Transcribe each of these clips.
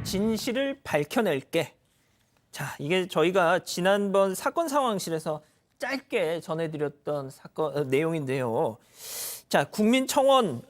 진실을 밝혀낼게. 자, 이게 저희가 지난번 사건 상황실에서 짧게 전해드렸던 내용인데요. 자, 국민청원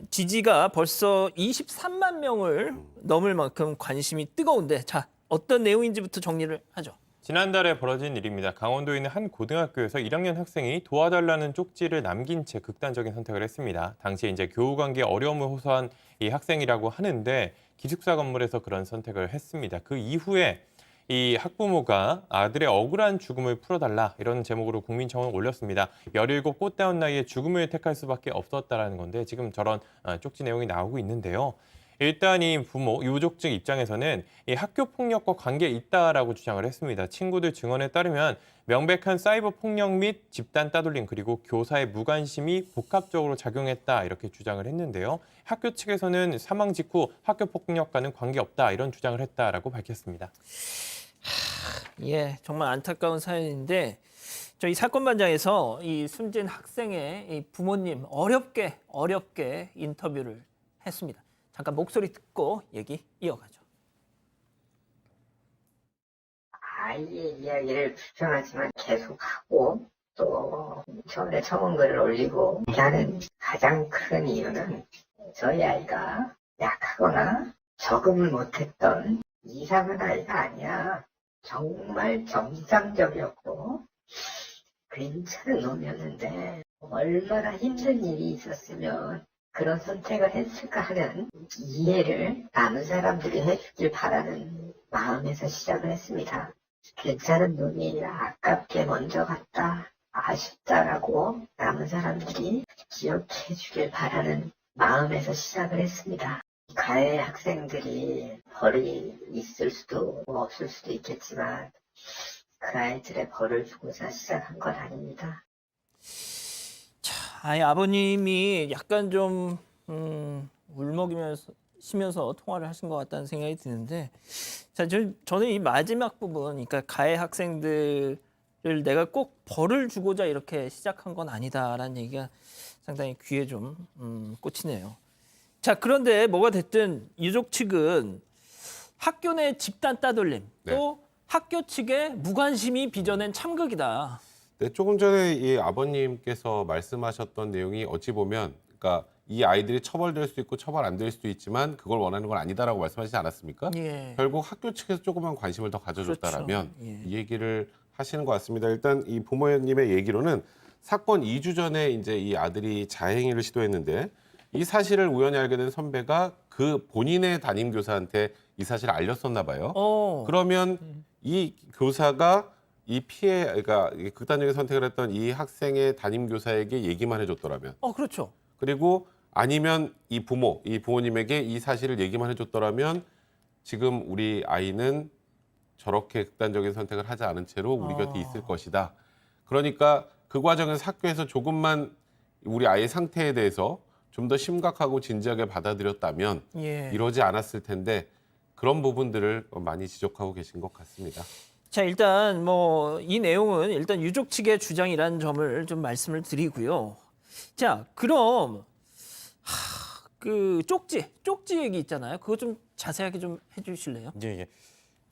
지지가 벌써 23만 명을 넘을 만큼 관심이 뜨거운데, 자, 어떤 내용인지부터 정리를 하죠. 지난달에 벌어진 일입니다. 강원도에 있는 한 고등학교에서 1학년 학생이 도와달라는 쪽지를 남긴 채 극단적인 선택을 했습니다. 당시에 이제 교우 관계에 어려움을 호소한 이 학생이라고 하는데 기숙사 건물에서 그런 선택을 했습니다. 그 이후에 이 학부모가 아들의 억울한 죽음을 풀어달라 이런 제목으로 국민청원을 올렸습니다. 17 꽃다운 나이에 죽음을 택할 수밖에 없었다라는 건데 지금 저런 쪽지 내용이 나오고 있는데요. 일단 이 부모, 유족 측 입장에서는 이 학교 폭력과 관계 있다라고 주장을 했습니다. 친구들 증언에 따르면 명백한 사이버 폭력 및 집단 따돌림 그리고 교사의 무관심이 복합적으로 작용했다 이렇게 주장을 했는데요. 학교 측에서는 사망 직후 학교 폭력과는 관계없다 이런 주장을 했다라고 밝혔습니다. 예, 정말 안타까운 사연인데 저희 사건 반장에서 이 숨진 학생의 이 부모님 어렵게 인터뷰를 했습니다. 잠깐 목소리 듣고 얘기 이어가죠. 아이의 이야기를 불편하지만 계속하고 또 처음에 청원글을 올리고 하는 가장 큰 이유는 저희 아이가 약하거나 적응을 못했던 이상한 아이가 아니야. 정말 정상적이었고 괜찮은 놈이었는데 얼마나 힘든 일이 있었으면 그런 선택을 했을까 하는 이해를 남은 사람들이 해주길 바라는 마음에서 시작을 했습니다. 괜찮은 놈이 아깝게 먼저 갔다, 아쉽다라고 남은 사람들이 기억해 주길 바라는 마음에서 시작을 했습니다. 가해 학생들이 벌이 있을 수도 없을 수도 있겠지만 그 아이들의 벌을 주고자 시작한 건 아닙니다. 자, 아버님이 약간 좀 울먹이면서 통화를 하신 것 같다는 생각이 드는데, 자, 저는 이 마지막 부분, 그러니까 가해 학생들을 내가 꼭 벌을 주고자 이렇게 시작한 건 아니다라는 얘기가 상당히 귀에 좀 꽂히네요. 자, 그런데 뭐가 됐든 유족 측은 학교 내 집단 따돌림, 또 학교 측의 무관심이 빚어낸 참극이다. 네, 조금 전에 이 아버님께서 말씀하셨던 내용이 어찌 보면, 그러니까 이 아이들이 처벌될 수도 있고 처벌 안 될 수도 있지만 그걸 원하는 건 아니다라고 말씀하시지 않았습니까? 예. 결국 학교 측에서 조금만 관심을 더 가져줬다라면 그렇죠. 예. 이 얘기를 하시는 것 같습니다. 일단 이 부모님의 얘기로는 사건 2주 전에 이제 이 아들이 자행위를 시도했는데 이 사실을 우연히 알게 된 선배가 그 본인의 담임 교사한테 이 사실을 알렸었나 봐요. 그러면 이 교사가 이 그러니까 극단적인 선택을 했던 이 학생의 담임 교사에게 얘기만 해줬더라면, 그렇죠. 그리고 아니면 이 부모님에게 이 사실을 얘기만 해줬더라면 지금 우리 아이는 저렇게 극단적인 선택을 하지 않은 채로 우리 곁에 있을 것이다. 그러니까 그 과정에서 학교에서 조금만 우리 아이의 상태에 대해서 좀 더 심각하고 진지하게 받아들였다면 예. 이러지 않았을 텐데 그런 부분들을 많이 지적하고 계신 것 같습니다. 자, 일단 뭐 이 내용은 일단 유족 측의 주장이라는 점을 좀 말씀을 드리고요. 자, 그럼 그 쪽지 얘기 있잖아요. 그거 좀 자세하게 좀 해주실래요? 예.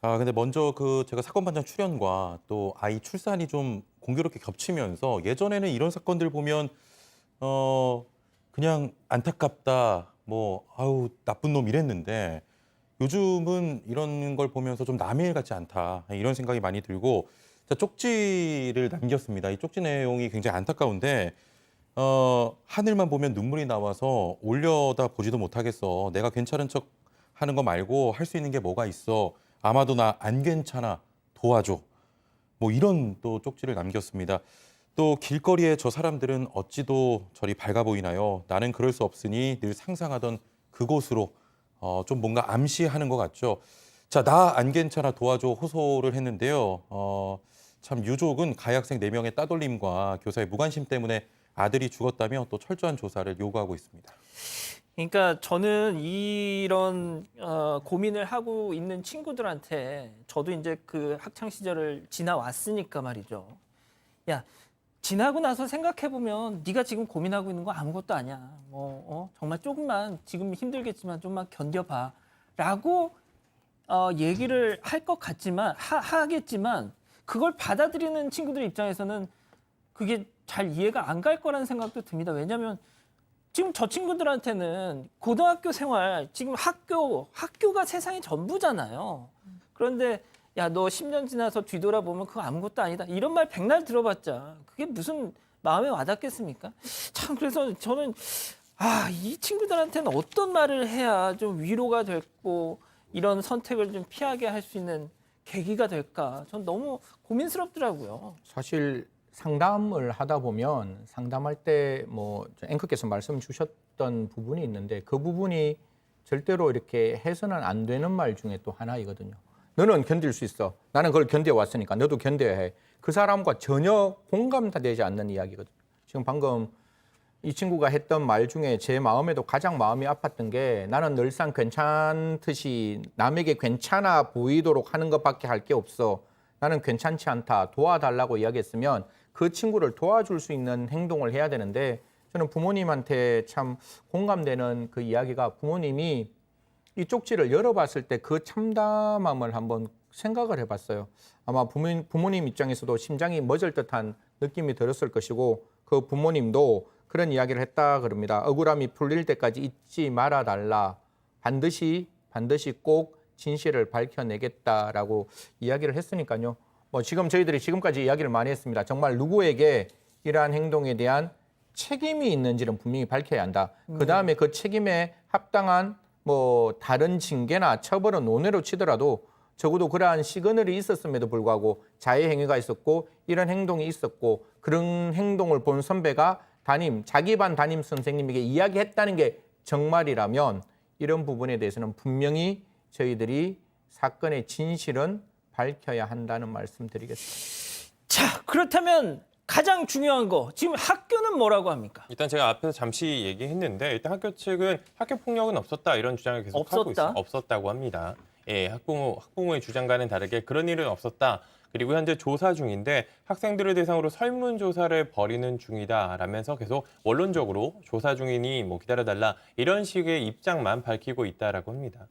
근데 먼저 제가 사건 반장 출연과 또 아이 출산이 좀 공교롭게 겹치면서 예전에는 이런 사건들 보면 그냥 안타깝다, 아우 나쁜 놈 이랬는데 요즘은 이런 걸 보면서 좀 남의 일 같지 않다 이런 생각이 많이 들고, 자, 쪽지를 남겼습니다. 이 쪽지 내용이 굉장히 안타까운데 하늘만 보면 눈물이 나와서 올려다 보지도 못하겠어. 내가 괜찮은 척 하는 거 말고 할 수 있는 게 뭐가 있어. 아마도 나 안 괜찮아. 도와줘. 이런 또 쪽지를 남겼습니다. 또 길거리에 저 사람들은 어찌도 저리 밝아 보이나요? 나는 그럴 수 없으니 늘 상상하던 그곳으로 좀 뭔가 암시하는 것 같죠. 자, 나 안 괜찮아 도와줘 호소를 했는데요. 참 유족은 가해 학생 4명의 따돌림과 교사의 무관심 때문에 아들이 죽었다며 또 철저한 조사를 요구하고 있습니다. 그러니까 저는 이런 고민을 하고 있는 친구들한테 저도 이제 그 학창 시절을 지나왔으니까 말이죠. 야, 지나고 나서 생각해 보면 네가 지금 고민하고 있는 거 아무것도 아니야. 정말 조금만 지금 힘들겠지만 좀만 견뎌봐. 라고 얘기를 할 것 같지만 하겠지만 그걸 받아들이는 친구들 입장에서는 그게 잘 이해가 안 갈 거라는 생각도 듭니다. 왜냐하면 지금 저 친구들한테는 고등학교 생활, 지금 학교가 세상의 전부잖아요. 그런데 야, 너 10년 지나서 뒤돌아보면 그거 아무것도 아니다. 이런 말 백날 들어봤자 그게 무슨 마음에 와닿겠습니까? 참 그래서 저는 이 친구들한테는 어떤 말을 해야 좀 위로가 됐고 이런 선택을 좀 피하게 할 수 있는 계기가 될까? 전 너무 고민스럽더라고요. 사실 상담을 하다 보면 상담할 때 뭐 앵커께서 말씀 주셨던 부분이 있는데 그 부분이 절대로 이렇게 해서는 안 되는 말 중에 또 하나이거든요. 너는 견딜 수 있어. 나는 그걸 견뎌왔으니까 너도 견뎌야 해. 그 사람과 전혀 공감되지 않는 이야기거든요. 지금 방금 이 친구가 했던 말 중에 제 마음에도 가장 마음이 아팠던 게 나는 늘상 괜찮듯이 남에게 괜찮아 보이도록 하는 것밖에 할 게 없어. 나는 괜찮지 않다. 도와달라고 이야기했으면 그 친구를 도와줄 수 있는 행동을 해야 되는데 저는 부모님한테 참 공감되는 그 이야기가 부모님이 이 쪽지를 열어봤을 때 그 참담함을 한번 생각을 해봤어요. 아마 부모님 입장에서도 심장이 멎을 듯한 느낌이 들었을 것이고 그 부모님도 그런 이야기를 했다 그럽니다. 억울함이 풀릴 때까지 잊지 말아달라. 반드시 꼭 진실을 밝혀내겠다라고 이야기를 했으니까요. 뭐 지금 저희들이 지금까지 이야기를 많이 했습니다. 정말 누구에게 이러한 행동에 대한 책임이 있는지는 분명히 밝혀야 한다. 그다음에 그 책임에 합당한 뭐 다른 징계나 처벌은 논외로 치더라도 적어도 그러한 시그널이 있었음에도 불구하고 자해 행위가 있었고 이런 행동이 있었고 그런 행동을 본 선배가 자기 반 담임 선생님에게 이야기했다는 게 정말이라면 이런 부분에 대해서는 분명히 저희들이 사건의 진실은 밝혀야 한다는 말씀 드리겠습니다. 자, 그렇다면 가장 중요한 거 지금 학교는 뭐라고 합니까? 일단 제가 앞에서 잠시 얘기했는데 일단 학교 측은 학교 폭력은 없었다 이런 주장을 계속 하고 있어요. 없었다고 합니다. 예, 학부모의 주장과는 다르게 그런 일은 없었다. 그리고 현재 조사 중인데 학생들을 대상으로 설문조사를 벌이는 중이다라면서 계속 원론적으로 조사 중이니 뭐 기다려달라 이런 식의 입장만 밝히고 있다라고 합니다.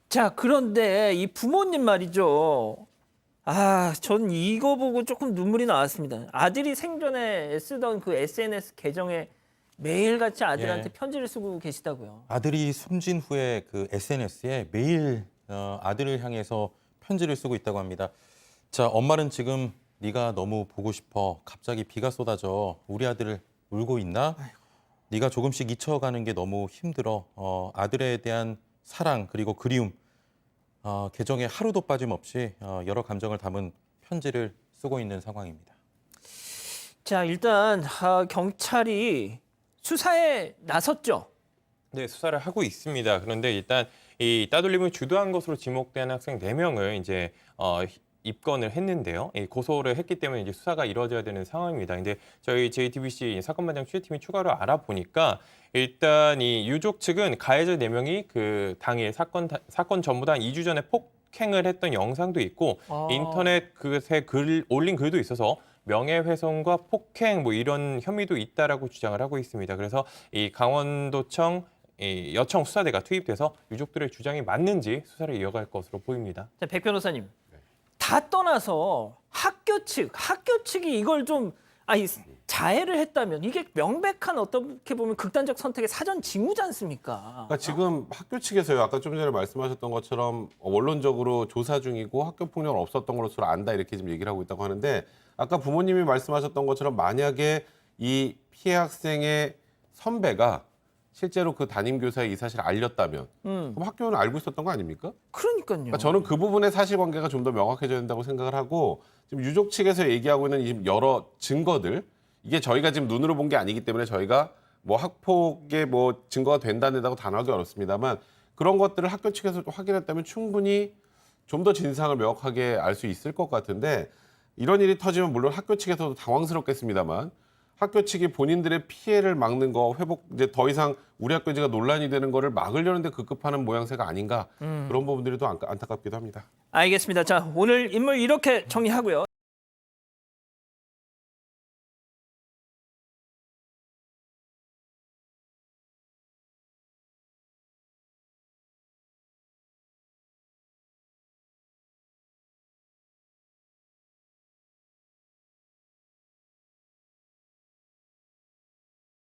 자, 그런데 이 부모님 말이죠. 전 이거 보고 조금 눈물이 나왔습니다. 아들이 생전에 쓰던 그 SNS 계정에 매일같이 아들한테 편지를 쓰고 계시다고요. 아들이 숨진 후에 그 SNS에 매일 아들을 향해서 편지를 쓰고 있다고 합니다. 자, 엄마는 지금 네가 너무 보고 싶어. 갑자기 비가 쏟아져. 우리 아들 울고 있나? 네가 조금씩 잊혀가는 게 너무 힘들어. 아들에 대한 사랑 그리고 그리움. 계정에 하루도 빠짐없이 여러 감정을 담은 편지를 쓰고 있는 상황입니다. 자, 일단 경찰이 수사에 나섰죠. 네, 수사를 하고 있습니다. 그런데 일단 이 따돌림을 주도한 것으로 지목된 학생 4명을 이제 입건을 했는데요. 고소를 했기 때문에 이제 수사가 이루어져야 되는 상황입니다. 근데 저희 JTBC 사건반장 취재팀이 추가로 알아보니까 일단 이 유족 측은 가해자 4명이 그 당일 사건 전보다 한 2주 전에 폭행을 했던 영상도 있고 인터넷 그것에 올린 글도 있어서 명예훼손과 폭행 뭐 이런 혐의도 있다라고 주장을 하고 있습니다. 그래서 이 강원도청 여청 수사대가 투입돼서 유족들의 주장이 맞는지 수사를 이어갈 것으로 보입니다. 자, 백 변호사님. 다 떠나서 학교 측이 이걸 좀 자해를 했다면 이게 명백한 어떻게 보면 극단적 선택의 사전 징후지 않습니까? 그러니까 지금 학교 측에서요. 아까 좀 전에 말씀하셨던 것처럼 원론적으로 조사 중이고 학교 폭력은 없었던 것으로 안다 이렇게 지금 얘기를 하고 있다고 하는데 아까 부모님이 말씀하셨던 것처럼 만약에 이 피해 학생의 선배가 실제로 그 담임교사에 이 사실을 알렸다면 그럼 학교는 알고 있었던 거 아닙니까? 그러니까요. 그러니까 저는 그 부분의 사실관계가 좀 더 명확해져야 된다고 생각을 하고 지금 유족 측에서 얘기하고 있는 이 여러 증거들 이게 저희가 지금 눈으로 본 게 아니기 때문에 저희가 뭐 학폭의 뭐 증거가 된다고 단호하기 어렵습니다만 그런 것들을 학교 측에서 확인했다면 충분히 좀 더 진상을 명확하게 알 수 있을 것 같은데 이런 일이 터지면 물론 학교 측에서도 당황스럽겠습니다만 학교 측이 본인들의 피해를 막는 거 회복 이제 더 이상 우리 학교지가 논란이 되는 거를 막으려는데 급급하는 모양새가 아닌가 그런 부분들이 더 안타깝기도 합니다. 알겠습니다. 자, 오늘 인물 이렇게 정리하고요.